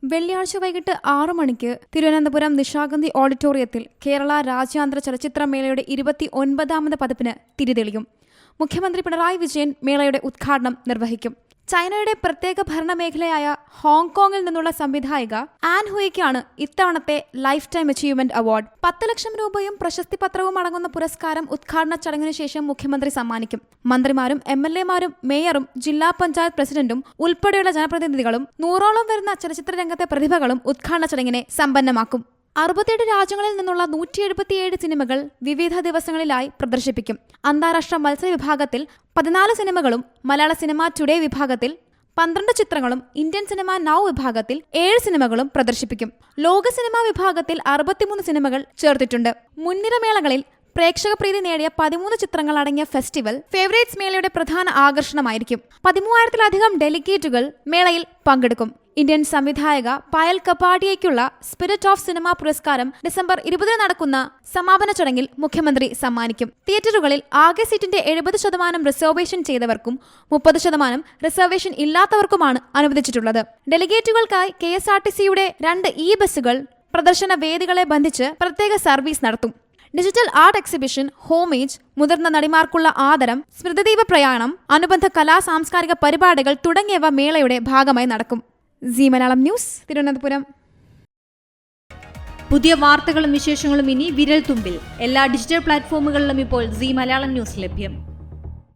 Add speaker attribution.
Speaker 1: വെള്ളിയാഴ്ച വൈകിട്ട് 6 മണിക്ക് തിരുവനന്തപുരം നിശാഗന്ധി ഓഡിറ്റോറിയത്തിൽ കേരള രാജ്യാന്തര ചലച്ചിത്രമേളയുടെ 29ാമത് പതിപ്പിന് തിരിതെളിയും. മുഖ്യമന്ത്രി പിണറായി വിജയൻ മേളയുടെ ഉദ്ഘാടനം നിർവഹിക്കും. ചൈനയുടെ പ്രത്യേക ഭരണമേഖലയായ ഹോങ്കോങ്ങിൽ നിന്നുള്ള സംവിധായിക ആൻ ഹുയിക്കാണ് ഇത്തവണത്തെ ലൈഫ് ടൈം അച്ചീവ്മെന്റ് അവാർഡ്. 10 ലക്ഷം രൂപയും പ്രശസ്തി പത്രവും അടങ്ങുന്ന പുരസ്കാരം ഉദ്ഘാടന ചടങ്ങിനു ശേഷം മുഖ്യമന്ത്രി സമ്മാനിക്കും. മന്ത്രിമാരും MLA മാരും മേയറും ജില്ലാ പഞ്ചായത്ത് പ്രസിഡന്റും ഉൾപ്പെടെയുള്ള ജനപ്രതിനിധികളും 100ഓളം വരുന്ന ചലച്ചിത്ര രംഗത്തെ പ്രതിഭകളും ഉദ്ഘാടന ചടങ്ങിനെ സമ്പന്നമാക്കും. 67 രാജ്യങ്ങളിൽ നിന്നുള്ള 177 സിനിമകൾ വിവിധ ദിവസങ്ങളിലായി പ്രദർശിപ്പിക്കും. അന്താരാഷ്ട്ര മത്സര വിഭാഗത്തിൽ 14 സിനിമകളും മലയാള സിനിമ ടുഡേ വിഭാഗത്തിൽ 12 ചിത്രങ്ങളും ഇന്ത്യൻ സിനിമ നൗ വിഭാഗത്തിൽ 7 സിനിമകളും പ്രദർശിപ്പിക്കും. ലോക സിനിമാ വിഭാഗത്തിൽ 63 സിനിമകൾ ചേർത്തിട്ടുണ്ട്. മുൻനിര മേളകളിൽ പ്രേക്ഷകപ്രീതി നേടിയ 13 ചിത്രങ്ങൾ അടങ്ങിയ ഫെസ്റ്റിവൽ ഫേവറേറ്റ്സ് മേളയുടെ പ്രധാന ആകർഷണമായിരിക്കും. 13,000-ലധികം ഡെലിഗേറ്റുകൾ മേളയിൽ പങ്കെടുക്കും. ഇന്ത്യൻ സംവിധായക പായൽ കപാഡിയയ്ക്കുള്ള സ്പിരിറ്റ് ഓഫ് സിനിമ പുരസ്കാരം ഡിസംബർ 20 നടക്കുന്ന സമാപന ചടങ്ങിൽ മുഖ്യമന്ത്രി സമ്മാനിക്കും. തിയേറ്ററുകളിൽ ആകെ സീറ്റിന്റെ 70% റിസർവേഷൻ ചെയ്തവർക്കും 30% റിസർവേഷൻ ഇല്ലാത്തവർക്കുമാണ് അനുവദിച്ചിട്ടുള്ളത്. ഡെലിഗേറ്റുകൾക്കായി KSRTCയുടെ 2 ബസ്സുകൾ പ്രദർശന വേദികളെ ബന്ധിച്ച് പ്രത്യേക സർവീസ് നടത്തും. ഡിജിറ്റൽ ആർട്ട് എക്സിബിഷൻ, ഹോമേജ്, മുതിർന്ന നടിമാർക്കുള്ള ആദരം, സ്മൃതിദീപ പ്രയാണം, അനുബന്ധ സാംസ്കാരിക പരിപാടികൾ തുടങ്ങിയവ മേളയുടെ ഭാഗമായി നടക്കും. Zee Malayalam news, Thiruvananthapuram.
Speaker 2: പുതിയ വാർത്തകളും വിശേഷങ്ങളും ഇനി വിരൽ തുമ്പിൽ. എല്ലാ ഡിജിറ്റൽ പ്ലാറ്റ്ഫോമുകളിലും ഇപ്പോൾ സീ മലയാളം ന്യൂസ് ലഭ്യം.